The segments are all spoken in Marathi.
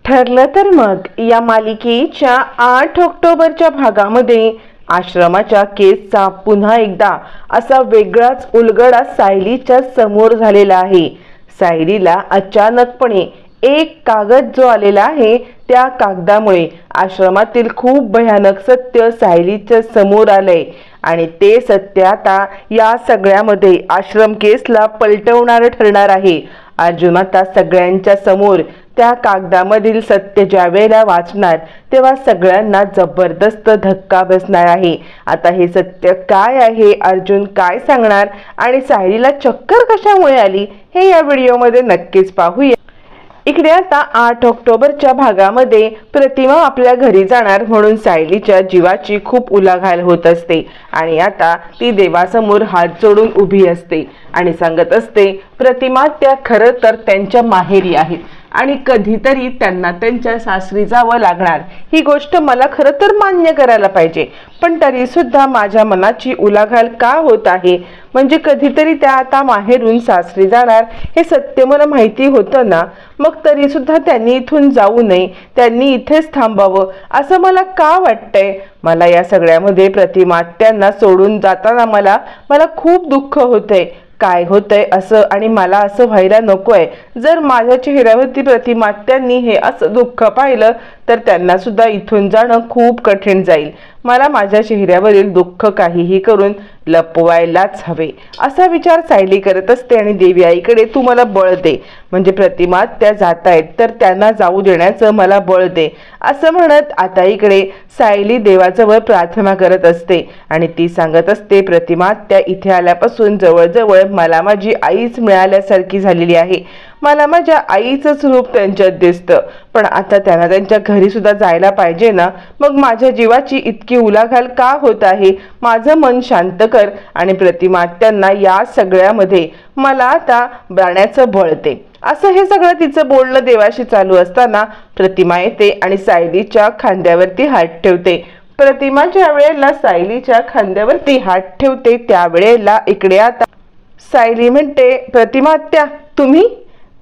ठरलं तर मग या मालिकेच्या 8 ऑक्टोबरच्या भागामध्ये आश्रमाच्या केसचा पुन्हा एकदा असा वेगळाच उलगडा सायलीच्या समोर झालेला आहे। सायलीला अचानकपणे एक कागद जो आलेला आहे त्या कागदामुळे आश्रमातील खूप भयानक सत्य सायलीच्या समोर आलंय आणि ते सत्य आता या सगळ्यामध्ये आश्रम केसला पलटवणारं ठरणार आहे। अर्जुन आता सगळ्यांच्या समोर त्या कागदामधील सत्य ज्या वेळेला वाचणार तेव्हा सगळ्यांना जबरदस्त धक्का बसणार आहे। आता हे सत्य काय आहे, अर्जुन काय सांगणार आणि सायलीला चक्कर कशामुळे आली हे या व्हिडिओमध्ये नक्कीच पाहूया। इकडे आता 8 ऑक्टोबरच्या भागामध्ये प्रतिमा आपल्या घरी जाणार म्हणून सायलीच्या जीवाची खूप उलाढाल होत असते आणि आता ती देवासमोर हात जोडून उभी असते आणि सांगत असते प्रतिमा त्या खरं तर त्यांच्या माहेरी आहेत आणि कधीतरी त्यांना त्यांच्या सासरी जावं लागणार। ही गोष्ट मला खरं तर मान्य करायला पाहिजे, पण तरी सुद्धा माझ्या मनाची उलाढाल का होत आहे? म्हणजे कधीतरी त्या आता माहेरून सासरी जाणार हे सत्य मला माहिती होतं ना, मग तरी सुद्धा त्यांनी इथून जाऊ नये, त्यांनी इथेच थांबावं असं मला का वाटतंय? मला या सगळ्यामध्ये प्रतिमा त्यांना सोडून जाताना मला खूप दुःख होतंय। काय होतंय असं आणि मला असं व्हायला नकोय। जर माझ्या चेहऱ्यावरती प्रतिमात्यांनी हे असं दुःख पाहिलं तर त्यांना सुद्धा इथून जाणं खूप कठीण जाईल। मला माझ्या चेहऱ्यावरील दुःख काहीही करून लपवायलाच हवे असा विचार सायली करत असते आणि देवी आईकडे तू मला बळ दे, म्हणजे प्रतिमा त्या जात आहेत तर त्यांना जाऊ देण्याचं मला बळ दे असं म्हणत आता इकडे सायली देवाजवळ प्रार्थना करत असते आणि ती सांगत असते प्रतिमा त्या इथे आल्यापासून जवळजवळ मला माझी आईच मिळाल्यासारखी झालेली आहे। मला माझ्या आईचंच रूप त्यांच्यात दिसतं, पण आता त्यांना त्यांच्या घरी सुद्धा जायला पाहिजे ना, मग माझ्या जीवाची इतकी उलाढाल का होत आहे? माझं मन शांत कर आणि प्रतिमा त्यांना या सगळ्यामध्ये मला आता जाण्याचं बळ दे असं हे सगळं तिचं बोलणं देवाशी चालू असताना प्रतिमा येते आणि सायलीच्या खांद्यावरती हात ठेवते। प्रतिमा ज्या वेळेला सायलीच्या खांद्यावरती हात ठेवते त्यावेळेला इकडे आता सायली म्हणते प्रतिमा आत्या तुम्ही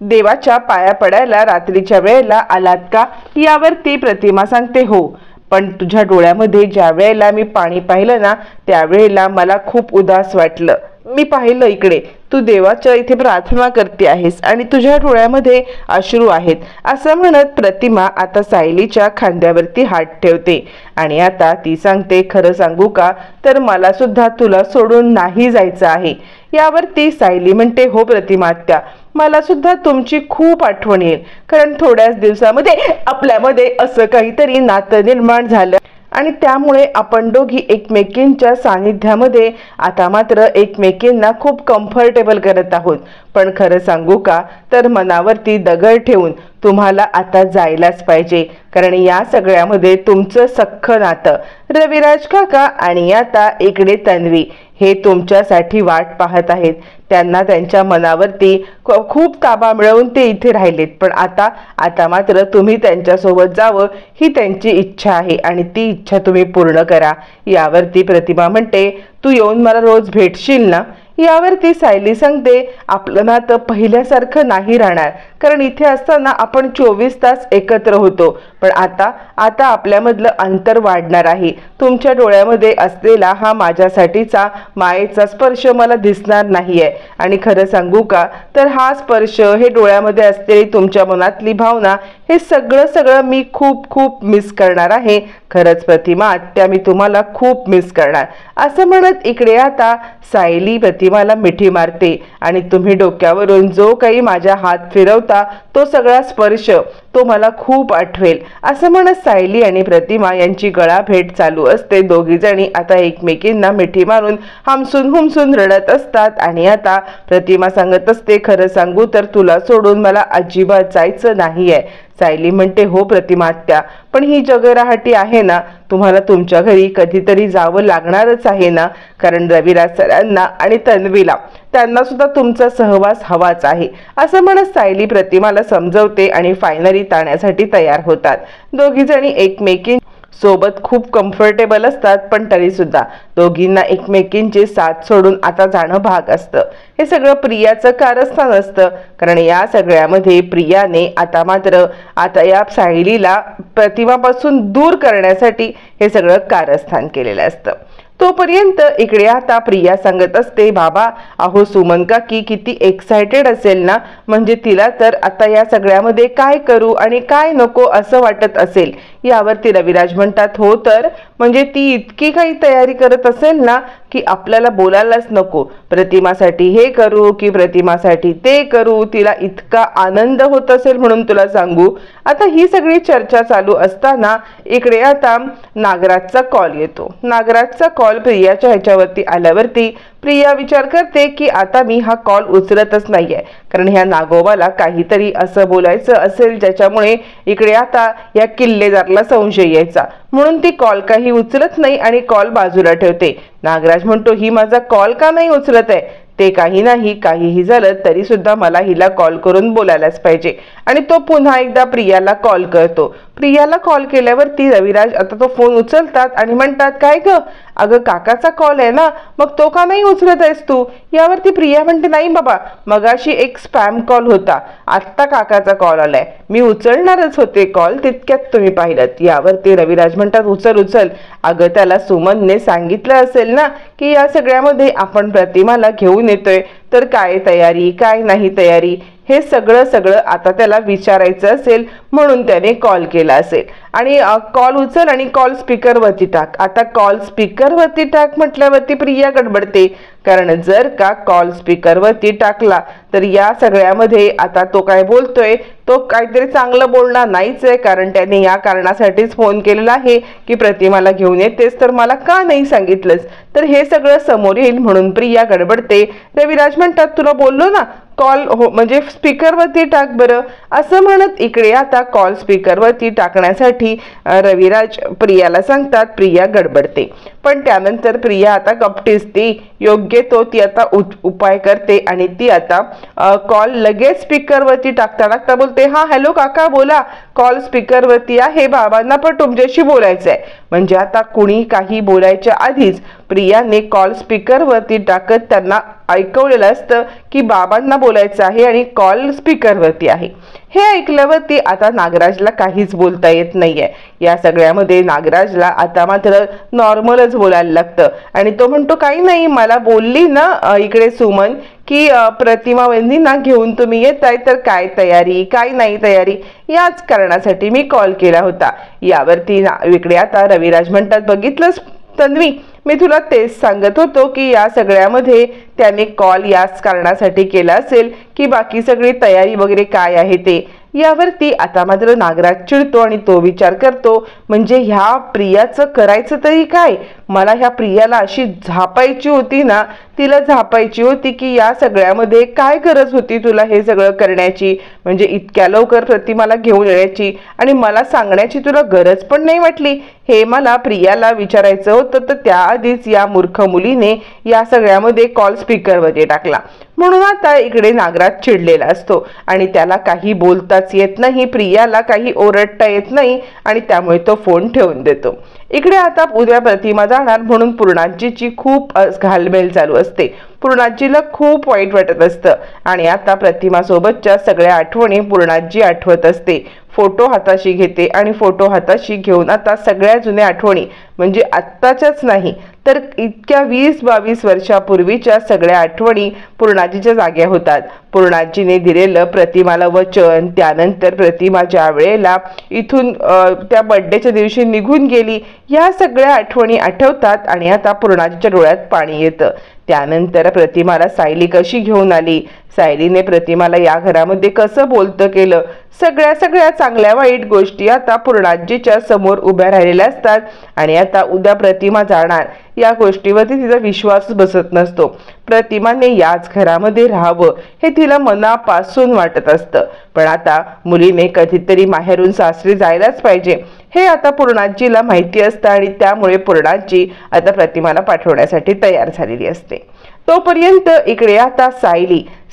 देवाच्या पाया पडायला रात्रीच्या वेळेला आलात का? यावरती प्रतिमा सांगते हो, पण तुझ्या डोळ्यामध्ये ज्या वेळेला मी पाणी पाहिलं ना त्यावेळेला मला खूप उदास वाटलं। मी पाहिलं इकडे तू देवाच्या इथे प्रार्थना करते आहेस आणि तुझ्या डोळ्यामध्ये अश्रू आहेत असं म्हणत प्रतिमा आता सायलीच्या खांद्यावरती हात ठेवते आणि आता ती सांगते खरं सांगू का तर मला सुद्धा तुला सोडून नाही जायचं आहे। यावरती सायली म्हणते हो प्रतिमा आत्या मला सुद्धा तुमची खूप आठवण येईल, कारण थोड्याच दिवसामध्ये आपल्यामध्ये असं काहीतरी नातं निर्माण झालं आणि त्यामुळे आपण दोघी एकमेकींच्या सानिध्यामध्ये आता मात्र एकमेकींना खूप कम्फर्टेबल करत आहोत। पण खरं सांगू का तर मनावरती दगड ठेवून तुम्हाला आता जायलाच पाहिजे, कारण या सगळ्यामध्ये तुमचं सख्खं नातं रविराज काका आणि आता इकडे तन्वी हे तुमच्यासाठी वाट पाहत आहेत। त्यांना त्यांच्या मनावरती खूप ताबा मिळवून ते इथे राहिलेत, पण आता मात्र तुम्ही त्यांच्यासोबत जावं ही त्यांची इच्छा आहे आणि ती इच्छा तुम्ही पूर्ण करा। यावरती प्रतिमा म्हणते तू येऊन मला रोज भेटशील ना? यावरती सायली सांगते आपलं नातं पहिल्यासारखं नाही राहणार, कारण इथे असताना आपण 24 तास एकत्र होतो, पण आता आपल्यामधलं अंतर वाढणार आहे। तुमच्या डोळ्यामध्ये असलेला हा माझ्यासाठीचा मायेचा स्पर्श मला दिसणार नाहीये आणि खरं सांगू का तर हा स्पर्श हे डोळ्यामध्ये असलेली तुमच्या मनातली भावना हे सगळं मी खूप मिस करणार आहे। खरंच प्रतिमा आत्या मी तुम्हाला खूप मिस करणार असं म्हणत इकडे आता सायली प्रतिमाला मिठी मारते आणि तुम्ही डोक्यावरून जो काही माझ्या हात फिरवता तो सगळा स्पर्श तो मला खूप आठवेल असं म्हणत सायली आणि प्रतिमा यांची गळाभेट चालू असते। दोघी जणी आता एकमेकींना मिठी मारून हमसून रडत असतात आणि आता प्रतिमा सांगत असते खरं सांगू तर तुला सोडून मला अजिबात जायचं नाहीये। सायली म्हणते हो प्रतिमा आत्या, पण ही जगराहटी आहे ना, तुम्हाला तुमच्या घरी कधीतरी जावं लागणारच आहे ना, कारण रविराज सरांना आणि तन्वीला त्यांना सुद्धा तुमचा सहवास हवाच आहे असं म्हणत सायली प्रतिमाला समजवते आणि फायनली ताण्यासाठी तयार होतात। दोघी जणी एकमेकी सोबत खूप कम्फर्टेबल असतात, पण तरी सुद्धा दोघींना एकमेकींची साथ सोडून आता जाणं भाग असतं. हे सगळं प्रियाचं कारस्थान असतं, कारण या सगळ्यामध्ये प्रियाने आता या सायलीला प्रतिमापासून दूर करण्यासाठी हे सगळं कारस्थान केलेलं असतं. तोपर्यंत इकडे आता प्रिया सांगत असते, बाबा अहो सुमन काकी किती एक्सायटेड असेल ना, म्हणजे तिला तर आता या सगळ्यामध्ये काय करू आणि काय नको असं वाटत असेल. यावरती रविराज म्हणतात, हो तर म्हणजे ती इतकी काही तयारी करत असेल ना की आपल्याला बोलायलाच नको. प्रतिमासाठी हे करू की प्रतिमासाठी ते करू, तिला इतका आनंद होत असेल म्हणून तुला सांगू. आता ही सगळी चर्चा चालू असताना इकडे आता नागराजचा कॉल येतो. नागराजचा कॉल प्रियाच्या ह्याच्यावरती आल्यावरती प्रिया विचार करते की आता मी हा कॉल उचलतच नाहीये, कारण ह्या नागोबाला काहीतरी असं बोलायचं असेल ज्याच्यामुळे इकडे आता या किल्लेदारला संशय यायचा, म्हणून ती कॉल काही उचलत नाही आणि कॉल बाजूला ठेवते. नागराज म्हणतो, ही माझा कॉल का नाही उचलत आहे? ते काही नाही, काहीही झालं तरी सुद्धा मला हिला कॉल करून बोलायलाच पाहिजे. आणि तो पुन्हा एकदा प्रियाला कॉल करतो. प्रियाला कॉल केल्यावरती रविराज आता तो फोन उचलतात आणि म्हणतात, काय ग अगं काकाचा कॉल आहे ना, मग तो का नाही उचलत आहेस तू? यावरती प्रिया म्हणते, नाही बाबा मगाशी एक स्पॅम कॉल होता, आत्ता काकाचा कॉल आलाय, मी उचलणारच होते कॉल, तितक्यात तुम्ही पाहिलं. यावरती रविराज म्हणतात, उचल उचल. अगं त्याला सुमनने सांगितलं असेल ना की या सगळ्यामध्ये आपण प्रतिमाला घेऊन येतोय, तर काय तयारी काय नाही तयारी हे सगळं आता त्याला विचारायचं असेल म्हणून त्याने कॉल केला असेल. आणि कॉल उचल आणि कॉल स्पीकरवरती टाक. आता कॉल स्पीकरवरती टाक म्हटल्यावरती प्रिया गडबडते, कारण जर का कॉल स्पीकरवरती टाकला तर या सगळ्यामध्ये आता तो काय बोलतोय तो काहीतरी चांगलं बोलणार नाहीच आहे, कारण त्याने या कारणासाठीच फोन केलेला आहे की प्रतिमाला घेऊन येतेस तर मला का नाही सांगितलंस, तर हे सगळं समोर येईल म्हणून प्रिया गडबडते. रविराज म्हणतात, तुला बोललो ना कॉल हो म्हणजे स्पीकरवरती टाक बरं, असं म्हणत इकडे आता कॉल स्पीकरवरती टाकण्यासाठी रविराज प्रियाला सांगतात. प्रिया गडबडते, पण त्यानंतर प्रिया आता गपटीसती, योग्य तो ती आता उपाय करते आणि ती आता कॉल लगेच स्पीकरवरती टाकता बोलते, हा हॅलो काका बोला, कॉल स्पीकरवरती आहे, बाबांना पण तुमच्याशी बोलायचं आहे. म्हणजे आता कुणी काही बोलायच्या आधीच प्रियाने कॉल स्पीकरवरती टाकत त्यांना ऐकवलेलं असतं की बाबांना बोलायचं आहे आणि कॉल स्पीकरवरती आहे. हे ऐकल्यावरती आता नागराजला काहीच बोलता येत नाहीये. या सगळ्यामध्ये नागराजला आता मात्र नॉर्मलच बोलायला लागतं आणि तो म्हणतो, काही नाही, मला बोलली ना इकडे सुमन की प्रतिमा वहिनींना घेऊन तुम्ही येताय, तर काय तयारी काय नाही तयारी याच कारणासाठी मी कॉल केला होता. यावरती इकडे आता रविराज म्हणतात, बघितलंस तन्वी, मी तुला तेच सांगत होतो की या सगळ्यामध्ये त्याने कॉल याच कारणासाठी केला असेल की बाकी सगळी तयारी वगैरे काय आहे ते. यावरती आता मात्र नागराज चिडतो आणि तो विचार करतो, म्हणजे ह्या प्रियाचं करायचं तरी काय? मला ह्या प्रियाला अशी झापायची होती ना, तिला झापायची होती की या सगळ्यामध्ये काय गरज होती तुला हे सगळं करण्याची, म्हणजे इतक्या लवकर प्रतिमाला घेऊन येण्याची आणि मला सांगण्याची तुला गरज पण नाही वाटली. हे मला प्रियाला विचारायचं होतं, तर त्याआधीच या मूर्ख मुलीने या सगळ्यामध्ये कॉल स्पीकरवरती टाकला. म्हणून आता इकडे नागराज चिडलेला असतो आणि त्याला काही बोलताच येत नाही, प्रियाला काही ओरडता येत नाही आणि त्यामुळे तो फोन ठेवून देतो. इकडे आता उद्या प्रतिमा जाणार म्हणून पूर्णाजीची खूप घालमेल चालू असते. पूर्णाजीला खूप वाईट वाटत असतं आणि आता प्रतिमा सोबतच्या सगळ्या आठवणी पूर्णाजी आठवत असते. फोटो हाताशी घेते आणि फोटो हाताशी घेऊन आता सगळ्या जुन्या आठवणी, म्हणजे आत्ताच्याच नाही तर इतक्या 20-22 वर्षापूर्वीच्या सगळ्या आठवणी पूर्णाजीच्या जाग्या होतात. पूर्णाजीने दिलेलं प्रतिमाला वचन, त्यानंतर प्रतिमा ज्या वेळेला इथून त्या बर्थडेच्या दिवशी निघून गेली, या सगळ्या आठवणी आठवतात आणि आता पूर्णाजीच्या डोळ्यात पाणी येतं. त्यानंतर प्रतिमाला सायली कशी घेऊन आली, सायलीने प्रतिमाला या घरामध्ये कसं बोलतं केलं, सगळ्या चांगल्या वाईट गोष्टी आता पूर्णाजीच्या समोर उभ्या राहिलेल्या असतात. आणि आता उद्या प्रतिमा जाणार या गोष्टीवरती तिचा विश्वास बसत नसतो. प्रतिमाने याच घरामध्ये राहावं हे तिला मनापासून वाटत असतं, पण आता मुलीने कधीतरी माहेरून सासरी जायलाच पाहिजे हे आता पूर्णाजीला माहिती असतं आणि त्यामुळे पूर्णाजी आता प्रतिमाला पाठवण्यासाठी तयार झालेली असते. तोपर्यंत इकडे आता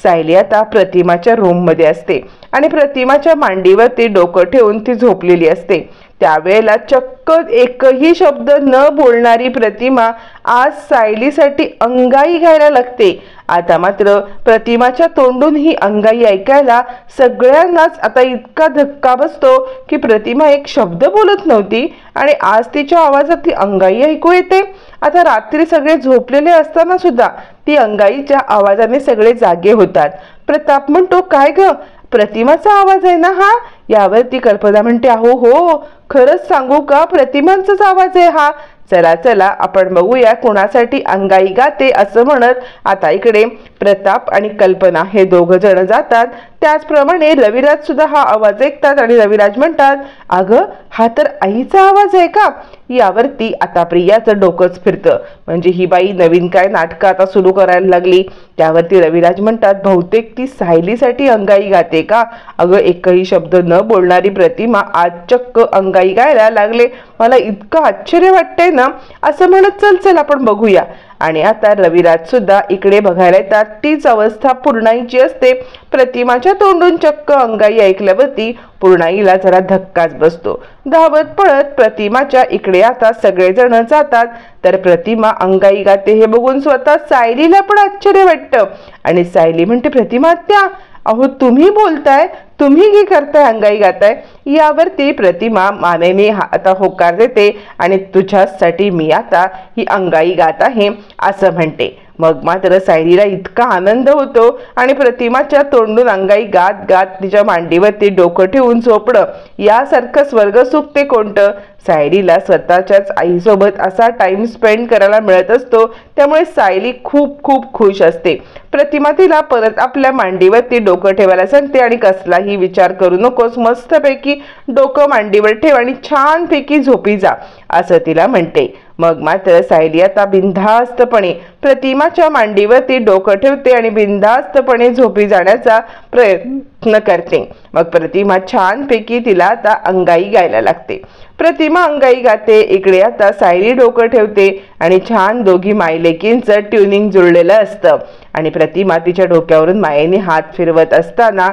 सायली आता प्रतिमाच्या रूममध्ये असते आणि प्रतिमाच्या मांडीवरती डोकं ठेवून ती झोपलेली असते। त्यावेळेला चक्क एकही शब्द न बोलणारी प्रतिमा आज सायलीसाठी अंगाई घ्यायला लागते। आता मात्र प्रतिमाच्या तोंडून ही अंगाई ऐकायला सगळ्यांनाच आता इतका धक्का बसतो की प्रतिमा एक शब्द बोलत नव्हती आणि आज तिच्या आवाजात ती अंगाई ऐकू येते। आता रात्री सगळे झोपलेले असताना सुद्धा ती अंगाईच्या आवाजाने सगळे जागे होतात। प्रताप म्हणतो, काय ग, प्रतिमाचा आवाज आहे ना हा? यावरती कल्पना म्हणते, अहो हो, खरंच सांगू का, प्रतिमांचाच आवाज आहे हा। चला चला आपण बघूया कोणासाठी अंगाई गाते असं म्हणत आता इकडे प्रताप आणि कल्पना हे दोघं जण जातात। त्याचप्रमाणे रविराज सुद्धा हा आवाज ऐकतात आणि रविराज म्हणतात, अगं हा तर आईचा आवाज आहे का? यावरती आता प्रियाचं डोकंच फिरतं, म्हणजे ही बाई नवीन काय नाटकं आता सुरू करायला लागली। त्यावरती रविराज म्हणतात, बहुतेक ती सायलीसाठी अंगाई गाते का? अगं एकही शब्द न बोलणारी प्रतिमा आज चक्क अंगाई गायला लागले, मला इतकं आश्चर्य वाटतंय ना। असं म्हणत चल चल आपण बघूया। आणि आता रविराज सुद्धा इकडे बघायला येतात। तीच अवस्था पूर्णाईची असते। प्रतिमाच्या तोंडून चक्क अंगाई ऐकल्यावरती पूर्णाईला जरा धक्काच बसतो। धावत पळत प्रतिमाच्या इकडे आता सगळेजण जातात, तर प्रतिमा अंगाई गाते हे बघून स्वतः सायलीला पण आश्चर्य वाटतं आणि सायली म्हणते, प्रतिमा आत्या, अहो तुम्ही बोलताय, तुम्ही की करताय, अंगाई गाताय? यावरती प्रतिमा मानेने आता होकार देते आणि तुझ्यासाठी मी आता ही अंगाई गात आहे असं म्हणते। मग मात्र सायलीला इतका आनंद होतो आणि प्रतिमाच्या तोंडून अंगाई गात गात तिच्या मांडीवरती डोकं ठेवून झोपणं यासारखं स्वर्ग सुख ते कोणतं? सायलीला स्वतःच्याच आईसोबत असा टाइम स्पेंड करायला मिळत असतो, त्यामुळे सायली खूप खूप खुश असते। प्रतिमा तिला परत आपल्या मांडीवरती डोकं ठेवायला सांगते आणि कसलाही विचार करू नकोस, मस्तपैकी डोकं मांडीवर ठेव आणि छानपैकी झोपी जा असं तिला म्हणते। मग मात्र सायली आता बिनधास्तपणे प्रतिमाच्या मांडीवरती डोकं ठेवते आणि बिनधास्तपणे झोपी जाण्याचा प्रयत्न करते। मग प्रतिमा छानपैकी तिला आता अंगाई गायला लागते। प्रतिमा अंगाई गाते, इकडे आता सायली डोकं ठेवते आणि छान दोघी मायलेकींचं ट्युनिंग जुळलेलं असतं आणि प्रतिमा तिच्या डोक्यावरून मायेने हात फिरवत असताना,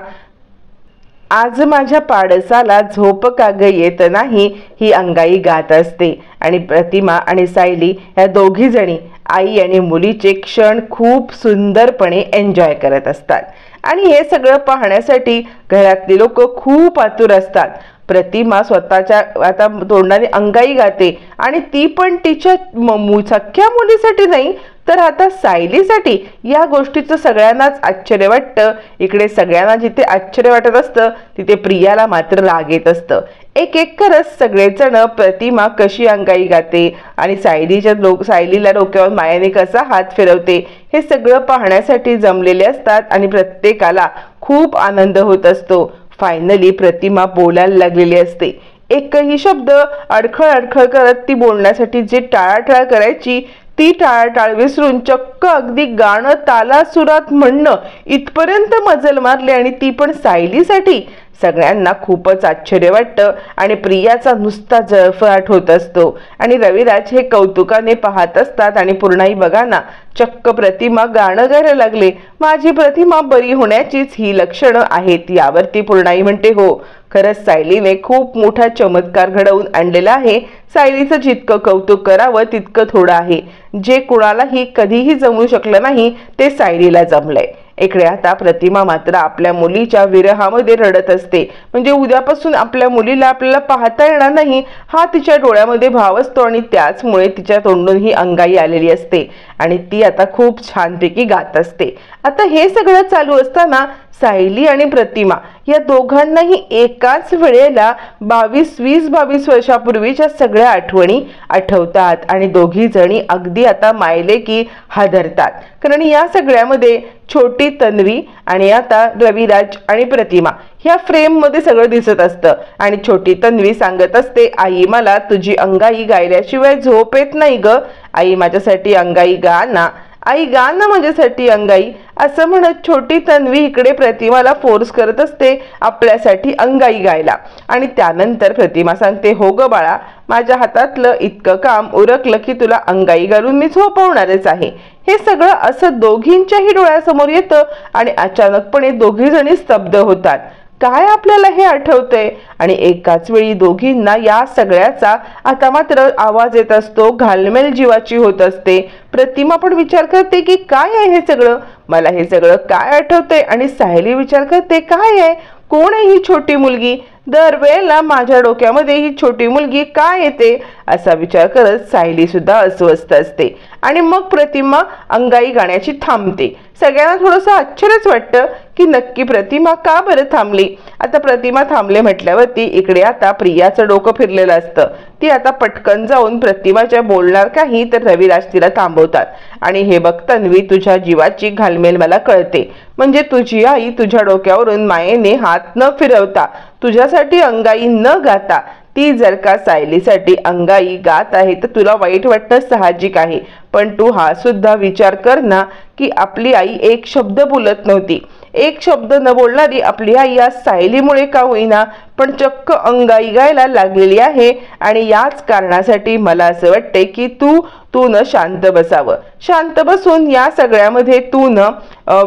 आज माझ्या पाडसाला झोप का ग येत नाही, ही अंगाई गात असते। आणि प्रतिमा आणि सायली ह्या दोघी जणी आई आणि मुलीचे क्षण खूप सुंदरपणे एन्जॉय करत असतात आणि हे सगळं पाहण्यासाठी घरातली लोक खूप आतुर असतात। प्रतिमा स्वतःच्या आता तोंडाने अंगाई गाते आणि ती पण तिच्या सख्या मुलीसाठी नाही तर आता सायलीसाठी। या गोष्टीचं सगळ्यांनाच आश्चर्य वाटतं। इकडे सगळ्यांना जिथे आश्चर्य वाटत असतं तिथे प्रियाला मात्र राग येत असतं। एक एक करत सगळेजण प्रतिमा कशी अंगाई गाते आणि सायलीला डोक्यावर मायाने कसा हात फिरवते हे सगळं पाहण्यासाठी जमलेले असतात आणि प्रत्येकाला खूप आनंद होत असतो। फायनली प्रतिमा बोलायला लागलेली असते। एकही शब्द अडखळ करत ती बोलण्यासाठी जे टाळाटाळ करायची ती टाळाटाळ विसरून चक्क अगदी गाणं तालासुरात म्हणणं इथपर्यंत मजल मारले आणि ती पण सायलीसाठी। सगळ्यांना खूपच आश्चर्य वाटतं आणि प्रियाचा नुसता जळफळाट होत असतो आणि रविराज हे कौतुकाने पाहत असतात आणि पूर्णाई बघा ना, चक्क प्रतिमा गाणं गायला लागले, माझी प्रतिमा बरी होण्याचीच ही लक्षणं आहेत। यावरती पूर्णाई म्हणते, हो खरंच सायलीने खूप मोठा चमत्कार घडवून आणलेला आहे। सायलीचं जितकं कौतुक करावं तितकं थोडं आहे। जे कुणालाही कधीही जमू शकलं नाही ते सायलीला जमलंय। इकडे आता प्रतिमा मात्र आपल्या मुलीच्या विरहामध्ये रडत असते, म्हणजे उद्यापासून आपल्या मुलीला आपल्याला पाहता येणार नाही हा तिच्या डोळ्यामध्ये भाव असतो आणि त्याचमुळे तिच्या तोंडून ही अंगाई आलेली असते आणि ती आता खूप छानपैकी गात असते। आता हे सगळं चालू असताना सायली आणि प्रतिमा या दोघांनाही एकाच वेळेला 22 वर्षापूर्वीच्या सगळ्या आठवणी आठवतात आणि दोघी जणी अगदी आता मायलेकी हादरतात, कारण या सगळ्यामध्ये छोटी तन्वी आणि आता रविराज आणि प्रतिमा ह्या फ्रेम मध्ये सगळं दिसत असतं आणि छोटी तन्वी सांगत असते, आई मला तुझी अंगाई गायल्याशिवाय झोप येत नाही ग, आई माझ्यासाठी अंगाई गा ना। आई गा ना माझ्यासाठी अंगाई असं म्हणत छोटी तन्वी इकडे प्रतिमाला फोर्स करत असते आपल्यासाठी अंगाई गायला. आणि त्यानंतर प्रतिमा सांगते, हो ग बाळा, माझ्या हातातलं इतकं काम उरकलं की तुला अंगाई घालून मी झोपवणारच आहे. हे सगळं असं दोघींच्याही डोळ्यासमोर येतं आणि अचानकपणे दोघी जणी स्तब्ध होतात. काय आपल्याला हे आठवतंय? आणि एकाच वेळी दोघींना या सगळ्याचा आता मात्र आवाज येत असतो, घालमेल जीवाची होत असते. प्रतिमा पण विचार करते की काय आहे हे सगळं, मला हे सगळं काय आठवतंय? आणि सायली विचार करते, काय आहे, कोण आहे ही छोटी मुलगी? दरवेळेला माझ्या डोक्यामध्ये ही छोटी मुलगी काय येते असा विचार करत सायली सुद्धा अस्वस्थ असते. आणि मग प्रतिमा अंगाई गाण्याची थांबते. सगळ्यांना थोडंसं आश्चर्यच वाटतं की नक्की प्रतिमा का बरं थांबली. आता प्रतिमा थांबले म्हटल्यावरती इकडे आता प्रियाचं डोकं फिरलेलं असतं. ती आता पटकन जाऊन प्रतिमाच्या बोलणार काही तर रविराज तिला थांबवतात. आणि हे बघ तन्वी, तुझ्या जीवाची घालमेल मला कळते. म्हणजे तुझी आई तुझ्या डोक्यावरून मायेने हात न फिरवता, तुझ्यासाठी अंगाई न गाता, ती जर का सायलीसाठी अंगाई गात आहे तर तुला वाईट वाटणं साहजिक आहे. पण तू हा सुद्धा विचार कर ना की आपली आई एक शब्द बोलत नव्हती. एक शब्द न बोलणारी आपली आई या सायलीमुळे का होईना पण चक्क अंगाई गायला लागलेली आहे. आणि याच कारणासाठी मला असं वाटते की तू न शांत बसावं. शांत बसून या सगळ्यामध्ये तू न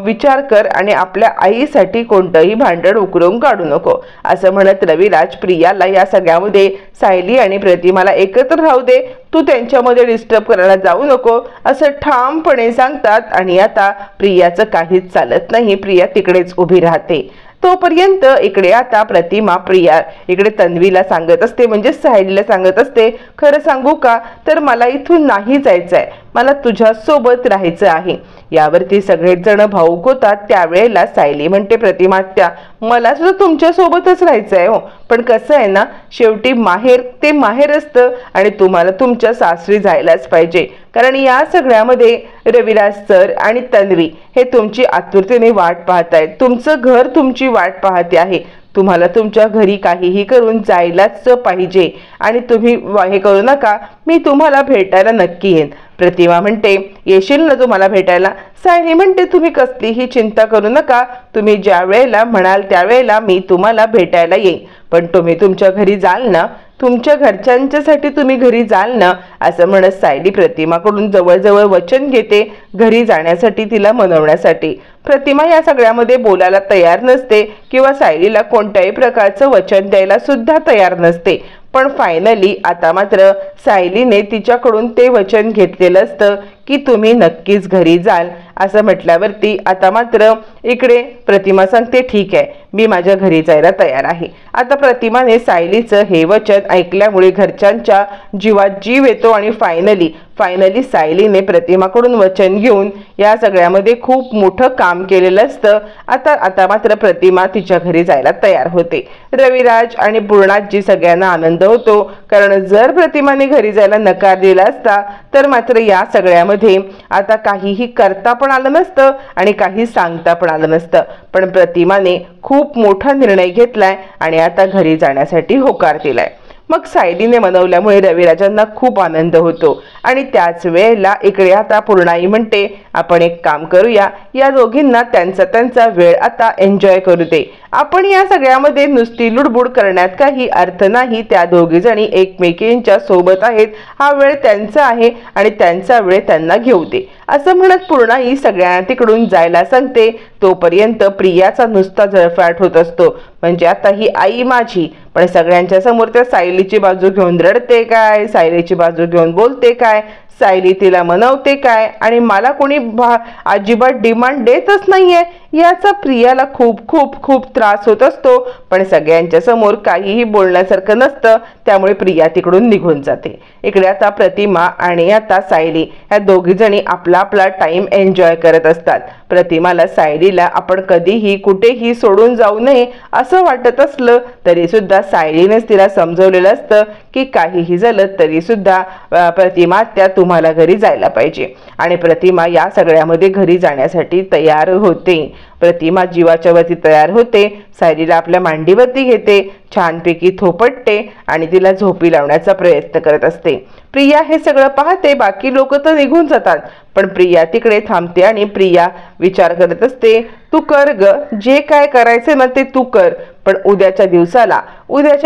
विचार कर आणि आपल्या आईसाठी कोणतंही भांडण उकरून काढू नको. असं म्हणत रविराज प्रियाला या सगळ्यामध्ये सायली आणि प्रतिमाला एकत्र राहू दे, तू त्यांच्यामध्ये डिस्टर्ब करायला जाऊ नको असं ठामपणे सांगतात. आणि आता प्रियाचं काहीच चालत नाही. प्रिया तिकडेच उभी राहते. तोपर्यंत इकडे आता प्रतिमा प्रिया इकडे तन्वीला सांगत असते, म्हणजे सायलीला सांगत असते, खरं सांगू का तर मला इथून नाही जायचंय, मला तुझ्या सोबत राहायचं आहे. यावरती सगळेच जण भाऊक होतात. त्यावेळेला सायली म्हणते, प्रतिमा त्या मला सुद्धा तुमच्या सोबतच राहायचंय हो, पण कसं आहे ना, शेवटी माहेर ते माहेर असतं आणि तुम्हाला तुमच्या सासरी जायलाच पाहिजे. कारण या सगळ्यामध्ये रविराज सर आणि तन्वी हे तुमची आतुरतेने वाट पाहतायत. तुमचं घर तुमची वाट पाहते आहे. तुम्हाला तुमच्या घरी काहीही करून जायलाच पाहिजे आणि तुम्ही हे करू नका, मी तुम्हाला भेटायला नक्की येईन. प्रतिमा म्हणते, येशील ना तुम्हाला भेटायला? सायली म्हणते, तुम्ही कसलीही चिंता करू नका, तुम्ही ज्या वेळेला म्हणाल त्यावेळेला मी तुम्हाला भेटायला येईन. पण तुम्ही तुमच्या घरी जाल ना, तुमच्या घरच्यांच्यासाठी तुम्ही घरी जाल ना? असं म्हणत सायली प्रतिमाकडून जवळजवळ वचन घेते घरी जाण्यासाठी, तिला मनवण्यासाठी. प्रतिमा या सगळ्यामध्ये बोलायला तयार नसते किंवा सायलीला कोणत्याही प्रकारचं वचन द्यायला सुद्धा तयार नसते. पण फायनली आता मात्र सायलीने तिच्याकडून ते वचन घेतलेलं असतं की तुम्ही नक्कीच घरी जाल. असं म्हटल्यावरती आता मात्र इकडे प्रतिमा सांगते, ठीक आहे, मी माझ्या घरी जायला तयार आहे. आता प्रतिमाने सायलीचं हे वचन ऐकल्यामुळे घरच्यांच्या जीवात जीव येतो आणि फायनली सायलीने प्रतिमाकडून वचन घेऊन या सगळ्यामध्ये खूप मोठं काम केलेलं असतं. आता मात्र प्रतिमा तिच्या घरी जायला तयार होते. रविराज आणि पूर्णाजी सगळ्यांना आनंद होतो, कारण जर प्रतिमाने घरी जायला नकार दिला असता तर मात्र या सगळ्यामध्ये आता काहीही करता पण आलं नसतं आणि काही सांगता पण आलं नसतं. पण प्रतिमाने खूप मोठा निर्णय घेतलाय आणि आता घरी जाण्यासाठी होकार दिलाय. मग सायलीने मनवल्यामुळे रविराजांना खूप आनंद होतो. आणि त्याच वेळेला इकडे आता पूर्णाई म्हणते, आपण एक काम करूया, या दोघींना त्यांचा वेळ आता एन्जॉय करू दे. आपण या सगळ्यामध्ये नुसती लुडबुड करण्यात काही अर्थ नाही. त्या दोघी जणी एकमेकींच्या सोबत आहेत, हा वेळ त्यांचा आहे आणि त्यांचा वेळ त्यांना घेऊ दे. असं म्हणत पूर्णाई सगळ्यांना तिकडून जायला सांगते. तोपर्यंत प्रियाचा नुसता जळफाट होत असतो, म्हणजे आता ही आई माझी पण सगळ्यांच्या समोर त्या सायलीची बाजू घेऊन रडते काय, सायलीची बाजू घेऊन बोलते काय, सायली तिला मनवते काय आणि मला कोणी अजिबात डिमांड देतच नाहीये, याचा प्रियाला खूप खूप खूप त्रास होत असतो. पण सगळ्यांच्या समोर काहीही बोलण्यासारखं नसतं, त्यामुळे प्रिया तिकडून निघून जाते. इकडे आता प्रतिमा आणि आता सायली ह्या दोघी जणी आपला आपला टाइम एन्जॉय करत असतात. प्रतिमाला सायलीला आपण कधीही कुठेही सोडून जाऊ नये असं वाटत असलं तरी सुद्धा सायलीनेच तिला समजवलेलं असतं की काहीही झालं तरी सुद्धा प्रतिमा त्या तुम्हाला घरी जायला पाहिजे. आणि प्रतिमा या सगळ्यामध्ये घरी जाण्यासाठी तयार होते. प्रतिमा जीवाच्या वरती तयार होते. सायलीला आपल्या मांडीवरती घेते, छानपैकी थोपटते आणि तिला झोपी लावण्याचा प्रयत्न करत असते. प्रिया हे सगळं पाहते. बाकी लोक तर निघून जातात, पण प्रिया तिकडे थांबते आणि प्रिया विचार करत असते, तू कर ग, जे काय करायचे ना ते तू कर, पण उद्याच्या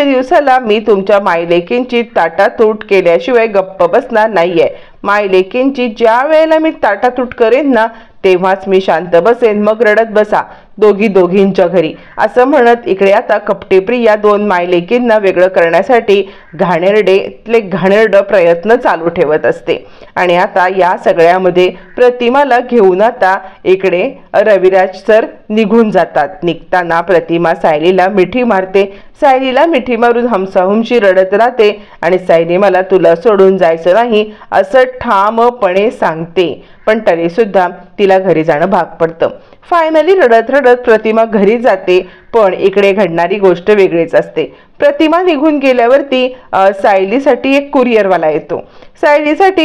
दिवसाला मी तुमच्या मायलेकींची ताटातूट केल्याशिवाय गप्प बसणार नाहीये. मायलेकींची ज्या वेळेला मी ताटातूट करेन ना तेव्हाच मी शांत बसेन, मग रडत बसा दोघींच्या घरी. असं म्हणत इकडे आता कपटी प्रिया दोन मायलेकींना वेगळं करण्यासाठी घाणेरड प्रयत्न चालू ठेवत असते. आणि आता या सगळ्यामध्ये प्रतिमाला घेऊन आता इकडे रविराज सर निघून जातात. निघताना प्रतिमा सायलीला मिठी मारते. सायलीला मिठी मारून हमसाहुमशी रडत राहते आणि सायली मला तुला सोडून जायचं नाही असं ठामपणे सांगते, पण तरी सुद्धा तिला घरी जाणं भाग पडतं. फायनली रडत रडत प्रतिमा घरी जाते, पण इकडे घडणारी गोष्ट वेगळीच असते. प्रतिमा निघून गेल्यावरती सायलीसाठी एक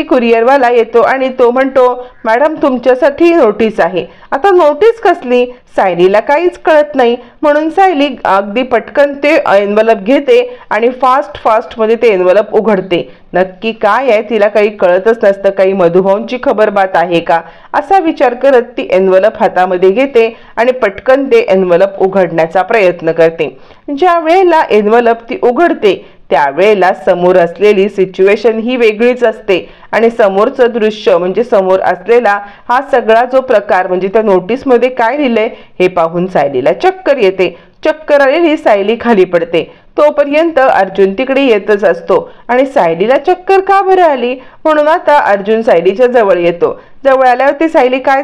कुरिअरवाला येतो आणि तो म्हणतो, मॅडम तुमच्यासाठी नोटीस आहे. आता नोटीस कसली? सायलीला काहीच कळत नाही, म्हणून सायली अगदी पटकन ते एन्व्हलप घेते आणि फास्ट मध्ये ते एन्व्हलप उघडते. नक्की काय आहे तिला काही कळतच नसतं. काही मधुभाऊंची खबर बात आहे का असा विचार करत ती एन्व्हलप हातामध्ये घेते आणि पटकन ते एन्व्हलप उघडण्याचा प्रयत्न करते. ज्या वेळेला एन्व्हलप ती उघडते त्यावेळेला समोर असलेली सिच्युएशन ही वेगळीच असते आणि समोरचं दृश्य म्हणजे समोर असलेला हा सगळा जो प्रकार म्हणजे त्या नोटीसमध्ये काय लिहिलंय हे पाहून सायलीला चक्कर येते. चक्कर आलेली सायली खाली पडते. तोपर्यंत अर्जुन तिकडे येतच असतो आणि सायलीला चक्कर का बरं आली म्हणून आता अर्जुन सायलीच्या जवळ येतो. जवळ आल्यावरती सायली काय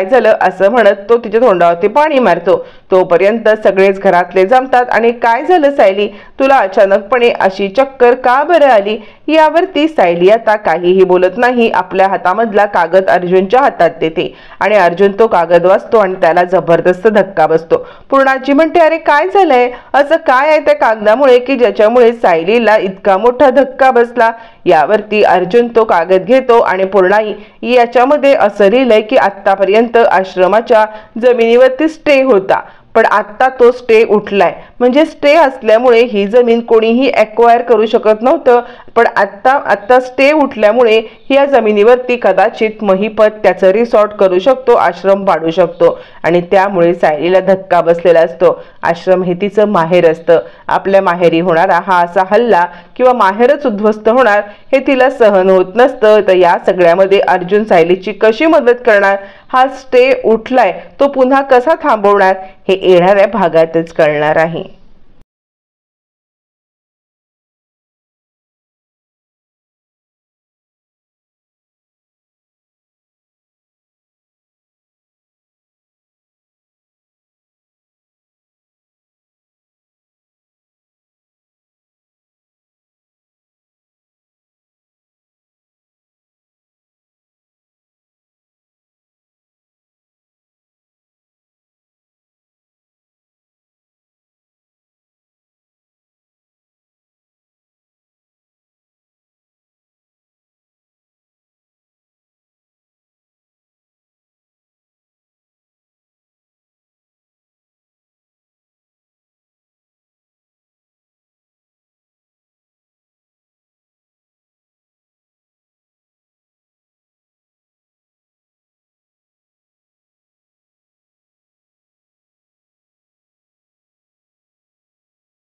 झालं असं म्हणत तो तिच्या तोंडावरती पाणी मारतो. तोपर्यंत सगळेच घरातले जमतात आणि काय झालं सायली, तुला अचानकपणे अशी चक्कर का बरं आली? यावरती सायली आता काहीही बोलत नाही. आपल्या हातामधला कागद अर्जुनच्या हातात देते आणि अर्जुन तो कागद वाचतो आणि त्याला जबरदस्त धक्का बसतो. पूर्णाजी म्हणते, अरे काय झालंय, असं काय आहे त्या कागदामुळे की ज्याच्यामुळे सायलीला इतका मोठा धक्का बसला? यावरती अर्जुन तो कागद घेतो आणि पूर्णाई याच्यामध्ये असं लिहिलंय की आतापर्यंत आश्रमाच्या जमिनीवरती स्टे होता, पण आता तो स्टे उठलाय. म्हणजे स्टे असल्यामुळे ही जमीन कोणीही ॲक्वायर करू शकत नव्हतं, पण आता स्टे उठल्यामुळे या जमिनीवरती कदाचित महिपत त्याचं रिसॉर्ट करू शकतो, आश्रम पाडू शकतो आणि त्यामुळे सायलीला धक्का बसलेला असतो. आश्रम हे तिचं माहेर असतं. आपल्या माहेरी होणारा हा असा हल्ला किंवा माहेरच उद्ध्वस्त होणार हे तिला सहन होत नसतं. तर या सगळ्यामध्ये अर्जुन सायलीची कशी मदत करणार? हा स्टे उठलाय तो पुन्हा कसा थांबवणार हे येणाऱ्या भागातच कळणार आहे.